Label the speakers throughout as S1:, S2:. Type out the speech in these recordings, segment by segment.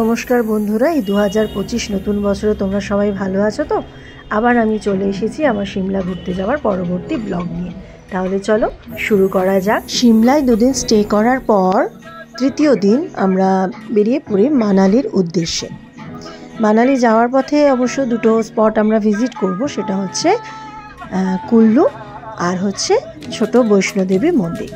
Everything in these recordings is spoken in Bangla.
S1: নমস্কার বন্ধুরা, এই 2025 নতুন বছরে তোমরা সবাই ভালো আছো তো? আবার আমি চলে এসেছি আমার সিমলা ঘুরতে যাওয়ার পরবর্তী ব্লগ নিয়ে। তাহলে চলো শুরু করা যাক। সিমলায় দুদিন স্টে করার পর তৃতীয় দিন আমরা বেরিয়ে পড়ি মানালির উদ্দেশ্যে। মানালি যাওয়ার পথে অবশ্য দুটো স্পট আমরা ভিজিট করব, সেটা হচ্ছে কুল্লু আর হচ্ছে ছোট বৈষ্ণোদেবী মন্দির।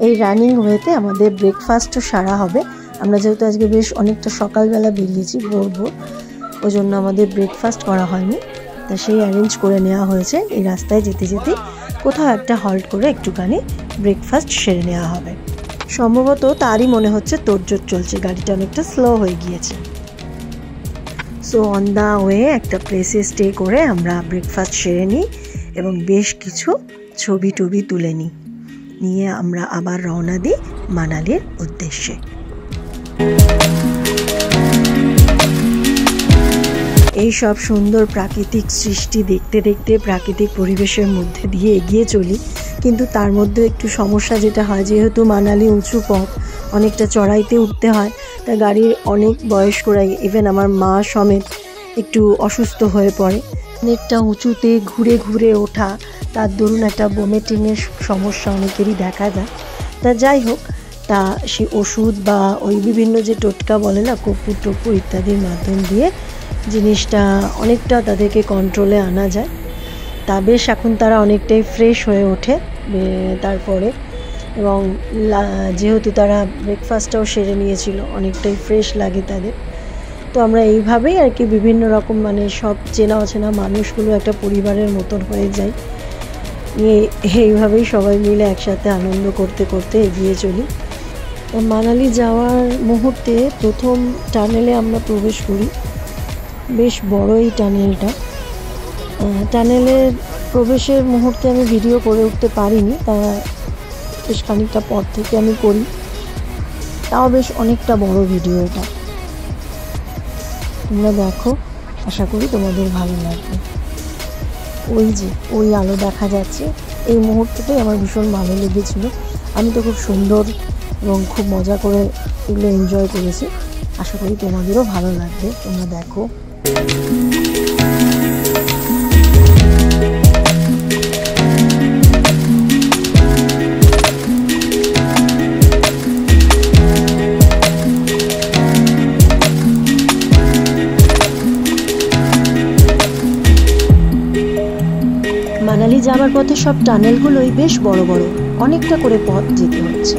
S1: এই রানিং ওয়েতে আমাদের ব্রেকফাস্টও সারা হবে। আমরা যেহেতু আজকে বেশ অনেকটা সকালবেলা বেরিয়েছি, ভোর ওই জন্য আমাদের ব্রেকফাস্ট করা হয়নি, তা সেই অ্যারেঞ্জ করে নেওয়া হয়েছে। এই রাস্তায় যেতে যেতে কোথাও একটা হল্ট করে একটুখানি ব্রেকফাস্ট সেরে নেওয়া হবে। সম্ভবত তারই মনে হচ্ছে তোড়জোড় চলছে, গাড়িটা অনেকটা স্লো হয়ে গিয়েছে। সো অন দ্য ওয়ে একটা প্লেসে স্টে করে আমরা ব্রেকফাস্ট সেরে নিই এবং বেশ কিছু ছবি টবি তুলে নিয়ে আমরা আবার রওনা দিই মানালির উদ্দেশ্যে। এই সব সুন্দর প্রাকৃতিক সৃষ্টি দেখতে দেখতে প্রাকৃতিক পরিবেশের মধ্যে দিয়ে এগিয়ে চলি, কিন্তু তার মধ্যে একটু সমস্যা যেটা হয়, যেহেতু মানালি উঁচু পথ, অনেকটা চড়াইতে উঠতে হয়, তা গাড়ির অনেক বয়স্করাই, ইভেন আমার মা সমেত একটু অসুস্থ হয়ে পড়ে। অনেকটা উঁচুতে ঘুরে ঘুরে ওঠা, তার দরুন একটা ভমিটিংয়ের সমস্যা অনেকেরই দেখা যায়। তা যাই হোক, তা সে ওষুধ বা ওই বিভিন্ন যে টোটকা বলে না, কর্পূর টপ্পূর ইত্যাদির মাধ্যম দিয়ে জিনিসটা অনেকটা তাদেরকে কন্ট্রোলে আনা যায়। তা বেশ এখন তারা অনেকটাই ফ্রেশ হয়ে ওঠে তারপরে, এবং যেহেতু তারা ব্রেকফাস্টটাও সেরে নিয়েছিল, অনেকটাই ফ্রেশ লাগে তাদের। তো আমরা এইভাবেই আর কি বিভিন্ন রকম সব চেনা অচেনা মানুষগুলো একটা পরিবারের মতন হয়ে যায়, এইভাবেই সবাই মিলে একসাথে আনন্দ করতে করতে এগিয়ে চলি। মানালি যাওয়ার মুহূর্তে প্রথম টানেলে আমরা প্রবেশ করি। বেশ বড় এই টানেলটা। টানেলের প্রবেশের মুহূর্তে আমি ভিডিও করে উঠতে পারিনি, তা বেশ খানিকটা পর থেকে আমি করি। তাও বেশ অনেকটা বড় ভিডিও এটা, তোমরা দেখো, আশা করি তোমাদের ভালো লাগবে। ওই আলো দেখা যাচ্ছে, এই মুহূর্তটাই আমার ভীষণ ভালো লেগেছিল। আমি তো খুব সুন্দর এবং খুব মজা করে এগুলো এনজয় করেছি। আশা করি তোমাদেরও ভালো লাগবে, তোমরা দেখো। মানালি যাওয়ার পথে সব টানেলগুলোই বেশ বড় বড়, অনেকটা করে পথ যেতে হচ্ছে।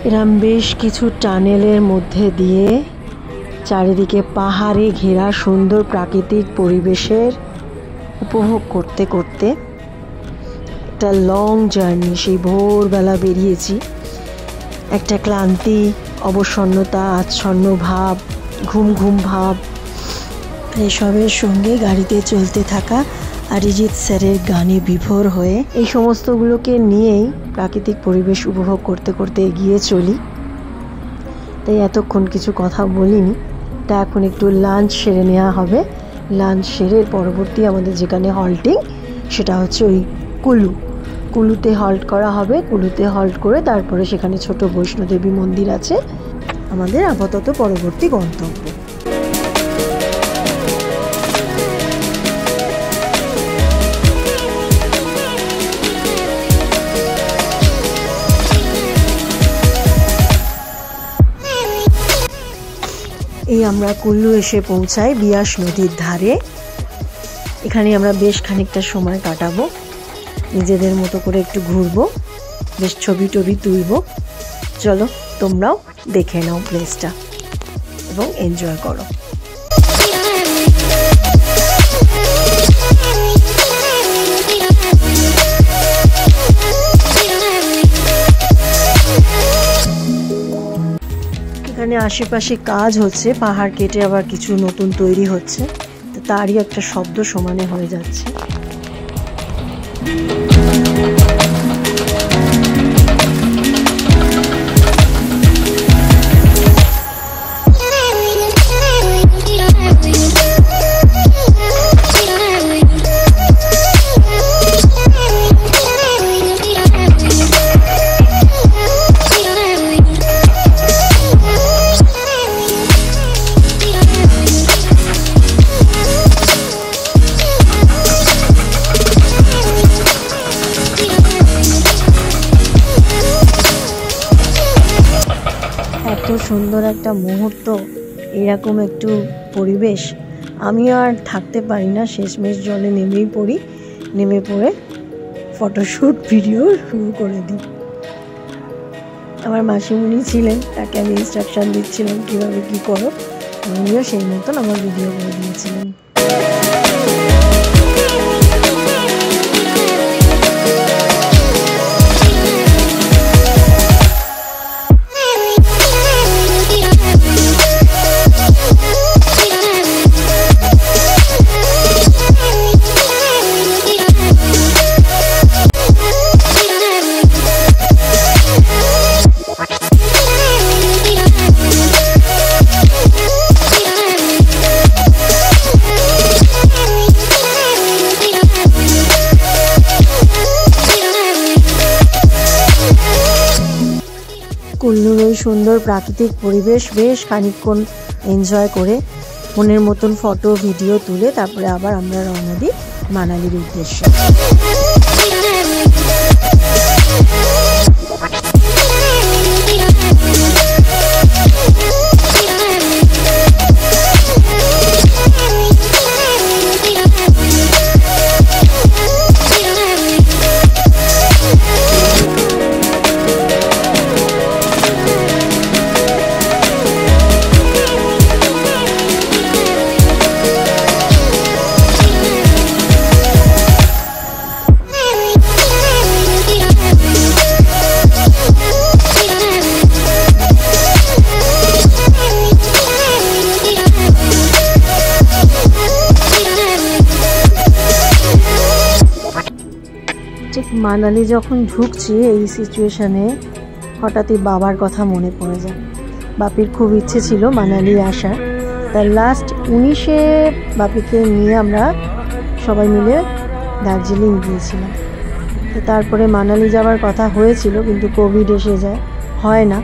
S1: এরম বেশ কিছু টানেলের মধ্যে দিয়ে চারিদিকে পাহাড়ে ঘেরা সুন্দর প্রাকৃতিক পরিবেশের উপভোগ করতে করতে একটা লং জার্নি, সেই ভোরবেলা বেরিয়েছি। একটা ক্লান্তি, অবসন্নতা, আচ্ছন্ন ভাব, ঘুম ঘুম ভাব, এসবের সঙ্গে গাড়িতে চলতে থাকা অরিজিৎ স্যারের গানে বিভোর হয়ে এই সমস্তগুলোকে নিয়েই প্রাকৃতিক পরিবেশ উপভোগ করতে করতে এগিয়ে চলি। তাই এতক্ষণ কিছু কথা বলিনি। তা এখন একটু লাঞ্চ সেরে নেওয়া হবে। লাঞ্চ সেরে পরবর্তী আমাদের যেখানে হল্টিং, সেটা হচ্ছে ওই কুলুতে হল্ট করা হবে। কুলুতে হল্ট করে তারপরে সেখানে ছোট বৈষ্ণোদেবী মন্দির আছে আমাদের আপাতত পরবর্তী গন্তব্য। এই আমরা কুল্লু এসে পৌঁছাই বিয়াস নদীর ধারে। এখানে আমরা বেশ খানিকটা সময় কাটাবো, নিজেদের মতো করে একটু ঘুরবো, বেশ ছবি টবি তুলবো। চলো তোমরাও দেখে নাও প্লেসটা এবং এনজয় করো। এখানে আশেপাশে কাজ হচ্ছে, পাহাড় কেটে আবার কিছু নতুন তৈরি হচ্ছে, তো তারই একটা শব্দ সমানে হয়ে যাচ্ছে। এত সুন্দর একটা মুহূর্ত, এরকম একটু পরিবেশ আমি আর থাকতে পারি না, শেষমেশ জলে নেমেই পড়ি। নেমে পড়ে ফটোশ্যুট ভিডিও শুরু করে দিই। আমার মাসিমণি ছিলেন, তাকে আমি ইনস্ট্রাকশন দিচ্ছিলাম কীভাবে কী করো, আমিও সেই মতন আমার ভিডিও করে দিয়েছিলেন। কুল্লুর ওই সুন্দর প্রাকৃতিক পরিবেশ বেশ খানিকক্ষণ এনজয় করে মনের মতন ফটো ভিডিও তুলে তারপরে আবার আমরা রওনা দিই মানালির উদ্দেশ্যে। ঠিক মানালি যখন ঢুকছি এই সিচুয়েশানে হঠাৎই বাবার কথা মনে পড়ে যায়। বাপির খুব ইচ্ছে ছিল মানালি আসার, তার লাস্ট 19-এ বাপিকে নিয়ে আমরা সবাই মিলে দার্জিলিং গিয়েছিলাম। তো তারপরে মানালি যাওয়ার কথা হয়েছিল, কিন্তু কোভিড এসে যায়, হয় না।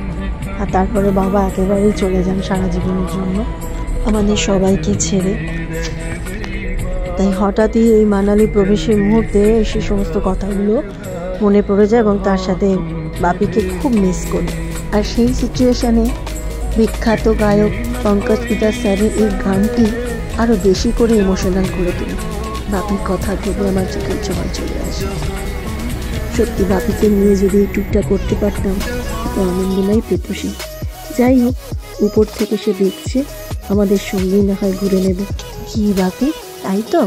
S1: আর তারপরে বাবা একেবারেই চলে যান সারা জীবনের জন্য আমাদের সবাইকে ছেড়ে। তাই হঠাৎই এই মানালি প্রবেশের মুহূর্তে সেই সমস্ত কথাগুলো মনে পড়ে যায় এবং তার সাথে বাপিকে খুব মিস করি। আর সেই সিচুয়েশানে বিখ্যাত গায়ক পঙ্কজ পিতা স্যারের এই গানটি আরও বেশি করে ইমোশনাল করে তোলে। বাপির কথা ভেবে আমার চোখের জল চলে আসে। সত্যি বাপিকে নিয়ে যদি টুকটা করতে পারতাম তো আনন্দ নাই পেত সে। যাই হোক, উপর থেকে সে দেখছে, আমাদের সঙ্গেই না হয় ঘুরে নেবে। কি বাকি, তাই তো।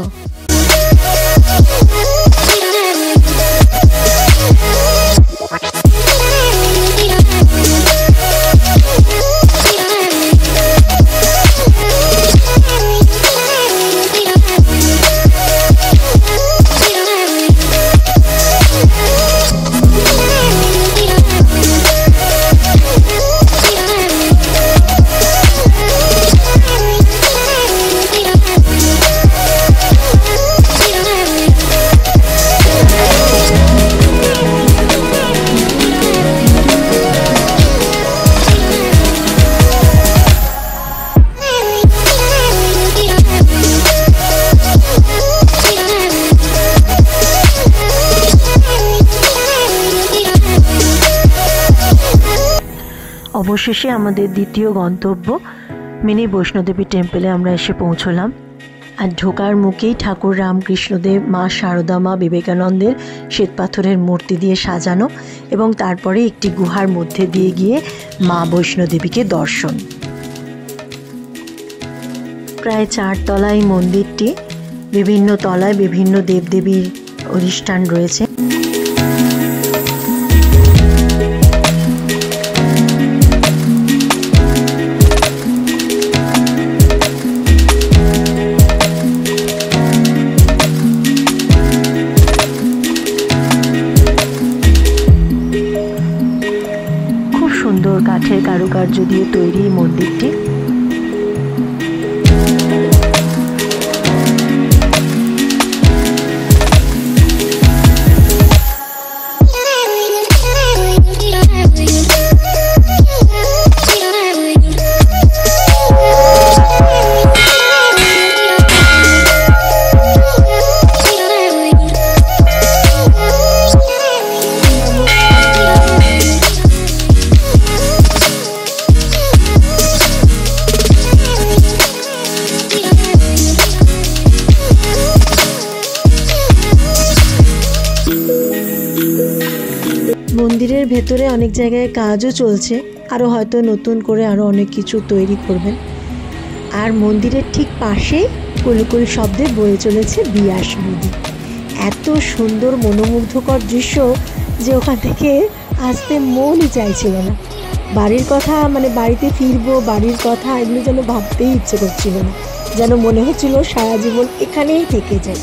S1: অবশেষে আমাদের দ্বিতীয় গন্তব্য মিনি বৈষ্ণোদেবী টেম্পলে আমরা এসে পৌঁছলাম। আর ঢোকার মুখেই ঠাকুর রামকৃষ্ণদেব, মা শারদা, মা বিবেকানন্দের শ্বেতপাথরের মূর্তি দিয়ে সাজানো, এবং তারপরে একটি গুহার মধ্যে দিয়ে গিয়ে মা বৈষ্ণোদেবীকে দর্শন। প্রায় 4 তলায় মন্দিরটি, বিভিন্ন তলায় বিভিন্ন দেবদেবীর অধিষ্ঠান রয়েছে। সুন্দর কাঠের কারুকার্য দিয়ে তৈরি মন্দিরটি। মন্দিরের ভেতরে অনেক জায়গায় কাজও চলছে, আরও হয়তো নতুন করে আরও অনেক কিছু তৈরি করবেন। আর মন্দিরের ঠিক পাশেই কুলকুল শব্দে বয়ে চলেছে বিয়াস নদী। এত সুন্দর মনোমুগ্ধকর দৃশ্য যে ওখান থেকে আসতে মনই চাইছিল না। বাড়ির কথা, মানে বাড়িতে ফিরবো, বাড়ির কথা, এগুলো যেন ভাবতেই ইচ্ছে করছিল না, যেন মনে হচ্ছিল সারা জীবন এখানেই থেকে যায়।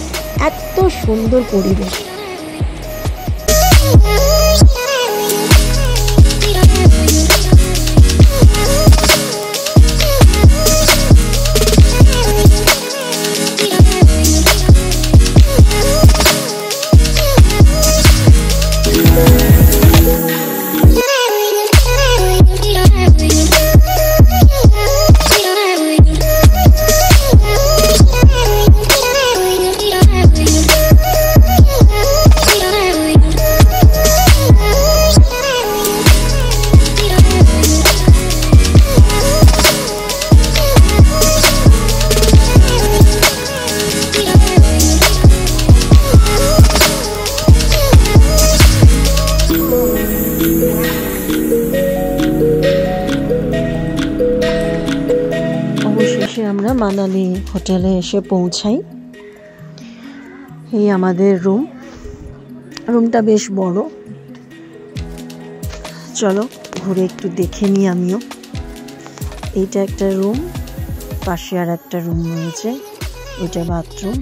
S1: এত সুন্দর পরিবেশ। আমরা মানালি হোটেলে এসে পৌঁছাই। এই আমাদের রুমটা বেশ বড়। চলো ঘুরে একটু দেখে নিই আমিও। এইটা একটা রুম, পাশে আর একটা রুম রয়েছে, ওইটা বাথরুম।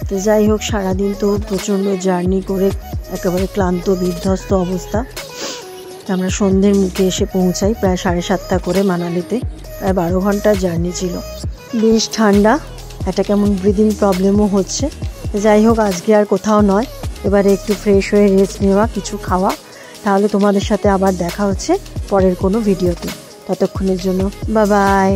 S1: তো যাই হোক, সারাদিন তো প্রচণ্ড জার্নি করে একেবারে ক্লান্ত বিধ্বস্ত অবস্থা। আমরা সন্ধ্যের মুখে এসে পৌঁছাই প্রায় 7:30 করে মানালিতে। প্রায় 12 ঘন্টার জার্নি ছিল। বেশ ঠান্ডা, একটা কেমন ব্রিদিং প্রবলেমও হচ্ছে। যাই হোক, আজকে আর কোথাও নয়, এবারে একটু ফ্রেশ হয়ে রেস্ট নেওয়া, কিছু খাওয়া। তাহলে তোমাদের সাথে আবার দেখা হচ্ছে পরের কোনো ভিডিওতে। ততক্ষণের জন্য বাই বাই।